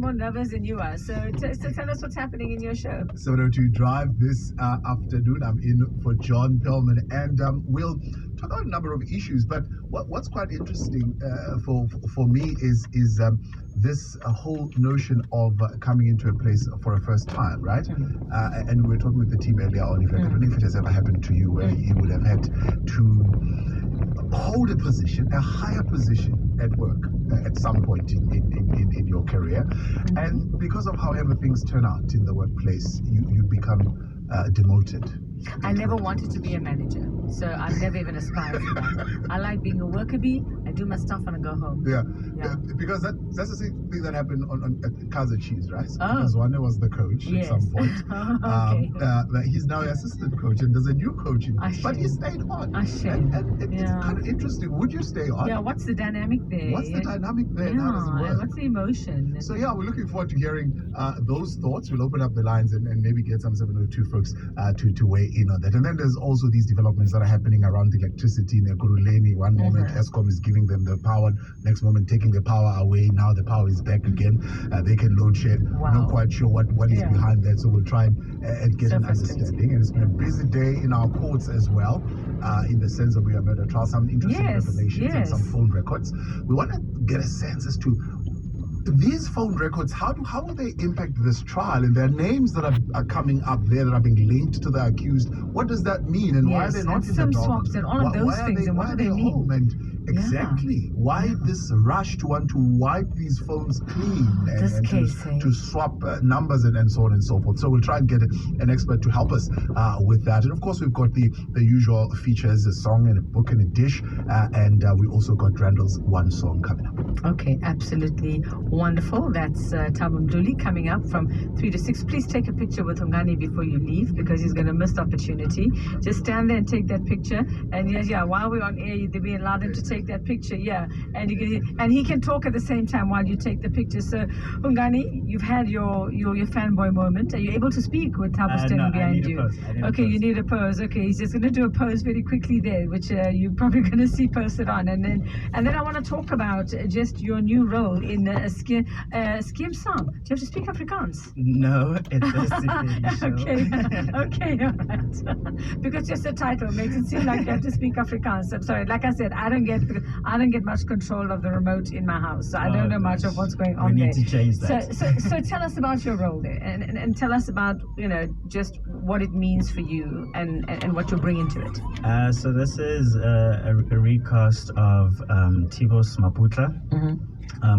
more nervous than you are. So tell us what's happening in your show. 702 Drive this afternoon. I'm in for John Pillman, and we'll talk about a number of issues. But what's quite interesting for me is this whole notion of coming into a place for a first time, right? And we were talking with the team earlier on. I don't know if it has ever happened to you, where you would have had to hold a position, a higher position at work at some point in your career, and because of however things turn out in the workplace, you become demoted. I never wanted to be a manager, so I've never even aspired to that. I like being a worker bee. I do my stuff and I go home. Yeah. Because that's the same thing that happened at Kaiser Chiefs, right? Oh. Because Wanda was the coach at some point. Okay. But he's now assistant coach, and there's a new coach in place. But he stayed on. It's kind of interesting. Would you stay on? Yeah, what's the dynamic there? What's the dynamic there? And how does it work? What's the emotion? So yeah, we're looking forward to hearing those thoughts. We'll open up the lines and maybe get some 702 folks to weigh in on that. And then there's also these developments that are happening around electricity in Ekurhuleni. One moment Eskom is giving them the power, next moment taking the power away. Now the power is back again. They can load shed. Wow. Not quite sure what is behind that, so we'll try and get an understanding. And it's been a busy day in our courts as well, in the sense that we have had a trial, some interesting revelations and some phone records. We want to get a sense as to these phone records, how will they impact this trial? And there are names that are coming up there that are being linked to the accused. What does that mean? And why are they not in the dock? Swaps and all of those things. And what do they mean? Home? And exactly why this rush to want to wipe these phones clean and to swap numbers and so on and so forth. So we'll try and get an expert to help us with that. And of course, we've got the usual features, a song and a book and a dish. And we also got Randall's one song coming up. Okay, absolutely wonderful. That's Thabo Mduli coming up from 3 to 6. Please take a picture with Ungani before you leave, because he's going to miss the opportunity. Just stand there and take that picture. And while we're on air, they'll be allowed him to take that picture. And he can talk at the same time while you take the picture. So Ungani, you've had your fanboy moment. Are you able to speak with Thabo standing behind you? Okay, you need a pose. Okay, he's just going to do a pose very quickly there, which you're probably going to see posted on. And then I want to talk about just your new role in Skim Sam. Do you have to speak Afrikaans? No, it's Okay, all right. Because just the title makes it seem like you have to speak Afrikaans. I'm sorry. Like I said, I don't get much control of the remote in my house, so I don't know much of what's going on there. We need to change that. So tell us about your role there, and tell us about just what it means for you and what you bring into it. So this is a recast of Tibos Maputla.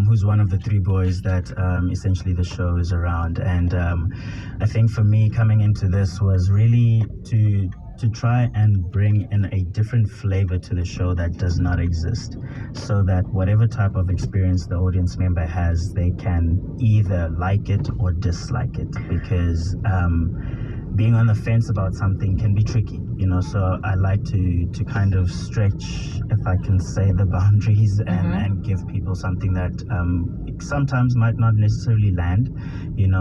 Who's one of the three boys that essentially the show is around. And I think for me, coming into this was really to try and bring in a different flavor to the show that does not exist, so that whatever type of experience the audience member has, they can either like it or dislike it, because being on the fence about something can be tricky, so I like to kind of stretch, if I can say, the boundaries and give people something that sometimes might not necessarily land,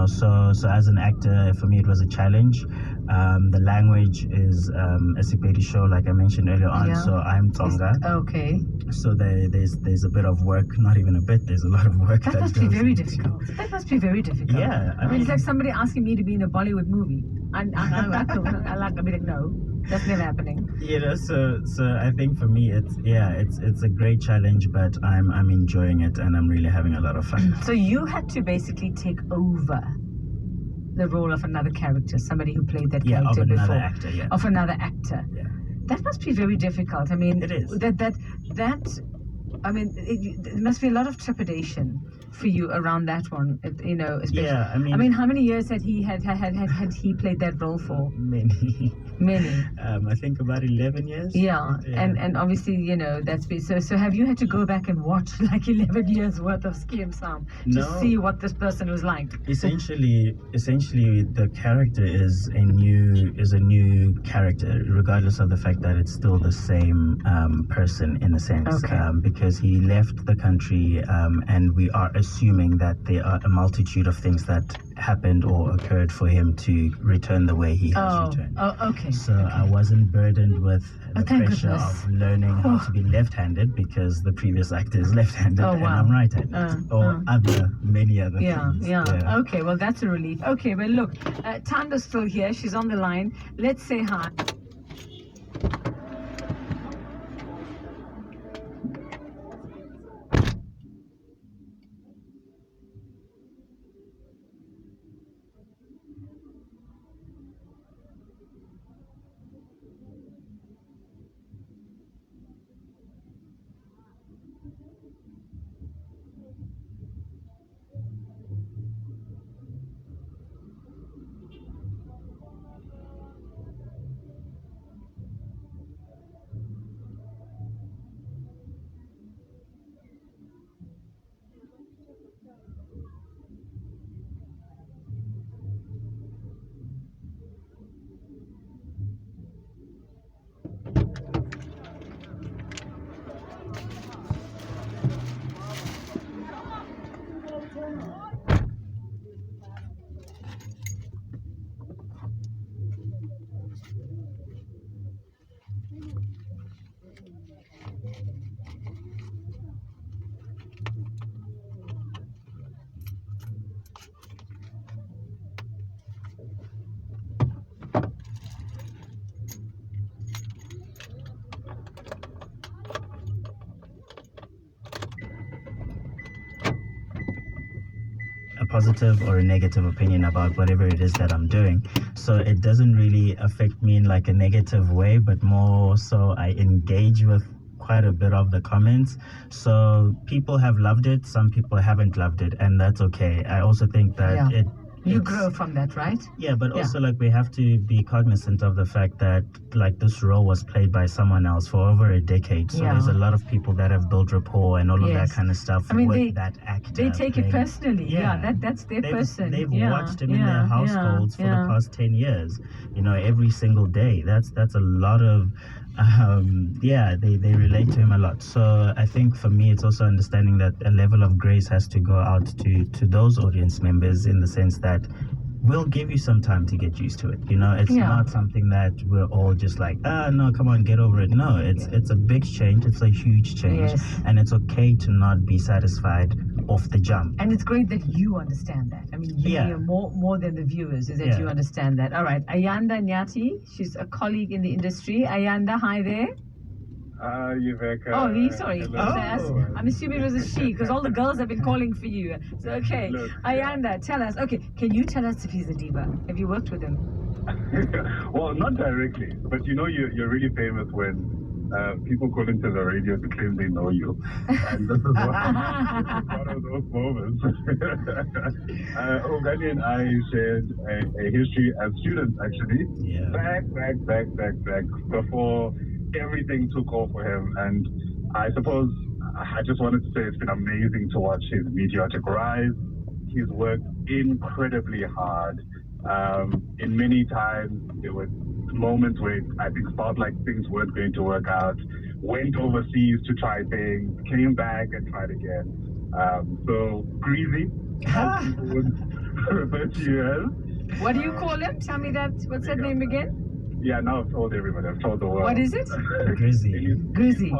so as an actor, for me it was a challenge. The language is a Sepedi show, like I mentioned earlier on, so I'm Tonga. Okay. So there's a bit of work, not even a bit, there's a lot of work. That must be very difficult. That must be very difficult. Yeah. I mean, it's like somebody asking me to be in a Bollywood movie. I be like, no, that's never happening. So I think for me it's a great challenge, but I'm enjoying it and I'm really having a lot of fun. So you had to basically take over the role of another character, somebody who played that character before. Of another actor. Yeah. That must be very difficult. I mean, it is. There must be a lot of trepidation for you around that one, especially. Yeah, I mean, how many years had he played that role for? Many. I think about 11 years. Yeah. And obviously, that's been so have you had to go back and watch like 11 years worth of Skim Sam to see what this person was like? Essentially the character is a new character, regardless of the fact that it's still the same person in a sense, because he left the country, and we are assuming that there are a multitude of things that happened or occurred for him to return the way he has returned. Oh, okay. So I wasn't burdened with the thank pressure goodness. of learning how to be left-handed, because the previous actor is left-handed Oh, and wow. I'm right-handed, or many other things. Yeah. Okay, well, that's a relief. Okay, well, look, Tanda's still here. She's on the line. Let's say hi. A positive or a negative opinion about whatever it is that I'm doing. So it doesn't really affect me in like a negative way, but more so I engage with quite a bit of the comments. So people have loved it, some people haven't loved it, and that's okay. I also think that You grow from that, right? Yeah, but also like we have to be cognizant of the fact that like this role was played by someone else for over a decade. So there's a lot of people that have built rapport and all of that kind of stuff with that actor. They take it personally. Yeah, that's their person. They've watched him in their households for the past 10 years, every single day. That's a lot of they relate to him a lot. So I think for me it's also understanding that a level of grace has to go out to those audience members, in the sense that we'll give you some time to get used to it. It's not something that we're all just like, no, come on, get over it. No, it's a big change. It's a huge change. And it's okay to not be satisfied off the jump. And it's great that you understand that. I mean, you more than the viewers, is that you understand that. All right, Ayanda Nyati, she's a colleague in the industry. Ayanda, hi there. Yuveka. Oh, sorry. I'm assuming it was a she, because all the girls have been calling for you. So, okay. Look, Ayanda, tell us. Okay, can you tell us if he's a diva? Have you worked with him? Well, not directly, but you're really famous when people call into the radio to claim they know you. And this is one of those moments. Hungani and I shared a history as students, actually. Yeah. Back, before everything took off for him. And I suppose I just wanted to say it's been amazing to watch his meteoric rise. He's worked incredibly hard. In many times, there were moments where I think felt like things weren't going to work out, went overseas to try things, came back and tried again. So greasy, for 30 years. What do you call him? Tell me that. What's that name again? Yeah, now I've told everybody. I've told the world. What is it? Grizzy. Grizzy.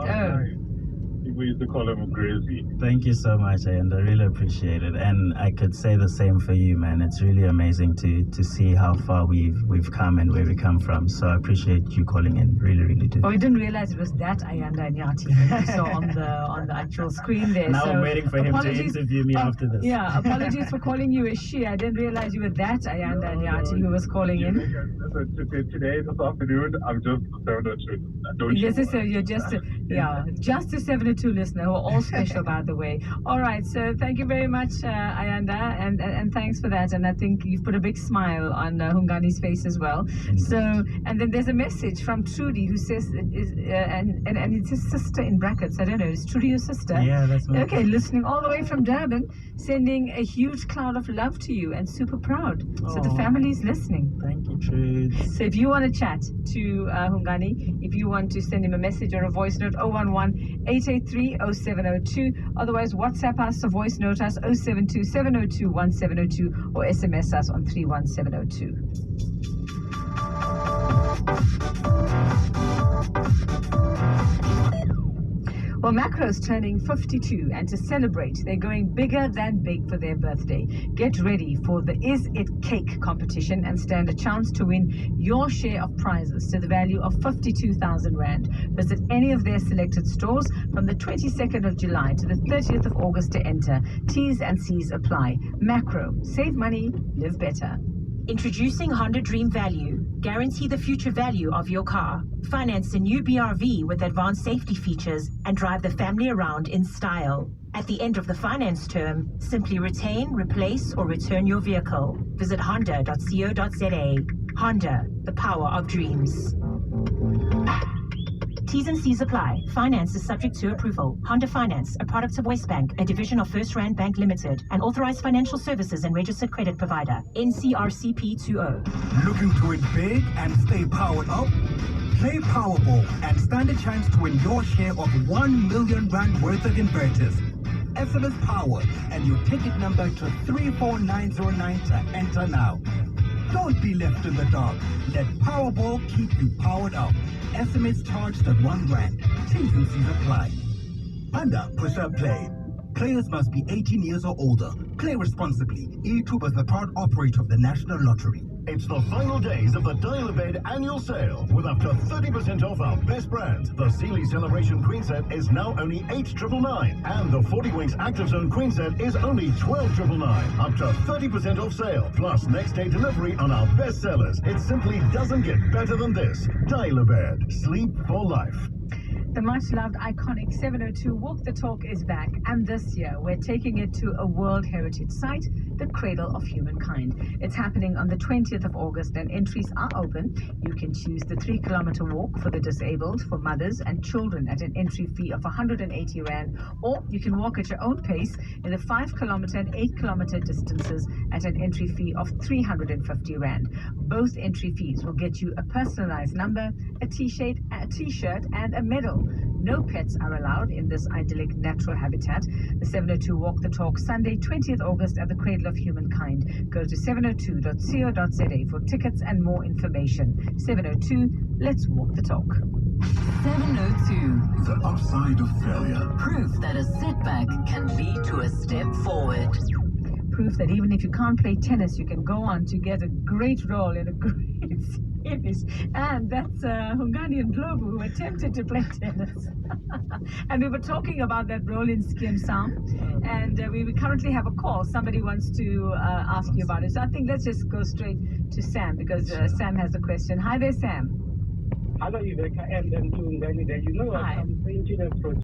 People used to call him Grizzy. Thank you so much, and I really appreciate it. And I could say the same for you, man. It's really amazing to see how far we've come and where we come from. So I appreciate you calling in. Really, really do. Oh, we didn't realize it was that Ayanda Nyati that we saw on the actual screen there. Now so I'm waiting for him to interview me after this. Yeah, apologies for calling you a she. I didn't realize you were that Ayanda Nyati who was calling in. Today, this afternoon, I'm just 702. You're just a 702 listener, who are all special, by the way. All right, so thank you very much, Ayanda, and thanks for that. And I think you've put a big smile on Hungani's face as well. So, and then there's a message from Trudy who says, and it says sister in brackets. I don't know, is Trudy your sister? Yeah, that's me. Okay, listening all the way from Durban, sending a huge cloud of love to you, and super proud. So the family's listening. Thank you, Trudy. So if you want to chat to Hungani, if you want to send him a message or a voice note, 011-883-0702. Otherwise, WhatsApp us or voice note us 072-702-1702 or SMS us on 31702. Well, Macro's turning 52, and to celebrate, they're going bigger than big for their birthday. Get ready for the Is It Cake competition and stand a chance to win your share of prizes to the value of 52,000 Rand. Visit any of their selected stores from the 22nd of July to the 30th of August to enter. T's and C's apply. Macro. Save money, live better. Introducing Honda Dream Value. Guarantee the future value of your car. Finance a new BRV with advanced safety features and drive the family around in style. At the end of the finance term, simply retain, replace, or return your vehicle. Visit honda.co.za. Honda, the power of dreams. T's and C's apply. Finance is subject to approval. Honda Finance, a product of Westbank, a division of First Rand Bank Limited, an authorized financial services and registered credit provider. NCRCP 20. Looking to win big and stay powered up? Play Powerball and stand a chance to win your share of 1 million Rand worth of inverters. SMS Power and your ticket number to 34909 to enter now. Don't be left in the dark. Let Powerball keep you powered up. SMS charged at 1 Rand. T's and C's apply. Under Pusher Play. Players must be 18 years or older. Play responsibly. E-Tube is the proud operator of the National Lottery. It's the final days of the Dial a Bed annual sale with up to 30% off our best brands. The Sealy Celebration Queen Set is now only 8,999 and the 40 Winks Active Zone Queen Set is only 12,999. Up to 30% off sale plus next day delivery on our best sellers. It simply doesn't get better than this. Dial a Bed. Sleep for life. The much-loved, iconic 702 Walk the Talk is back, and this year we're taking it to a World Heritage Site, the Cradle of Humankind. It's happening on the 20th of August, and entries are open. You can choose the 3-kilometer walk for the disabled, for mothers and children at an entry fee of 180 Rand, or you can walk at your own pace in the 5-kilometer and 8-kilometer distances at an entry fee of 350 Rand. Both entry fees will get you a personalized number, a t-shirt, and a medal. No pets are allowed in this idyllic natural habitat. The 702 Walk the Talk, Sunday, 20th August at the Cradle of Humankind. Go to 702.co.za for tickets and more information. 702, let's walk the talk. 702. The upside of failure. Proof that a setback can lead to a step forward. Proof that even if you can't play tennis, you can go on to get a great role in a great series. And that's Hungarian Globu, who attempted to play tennis. And we were talking about that role in Skim Sam. And we currently have a call. Somebody wants to ask you about it. So I think let's just go straight to Sam, because Sam has a question. Hi there, Sam. Hello, Iveka, and to Ngani there. You know, Hi. I'm painting a project.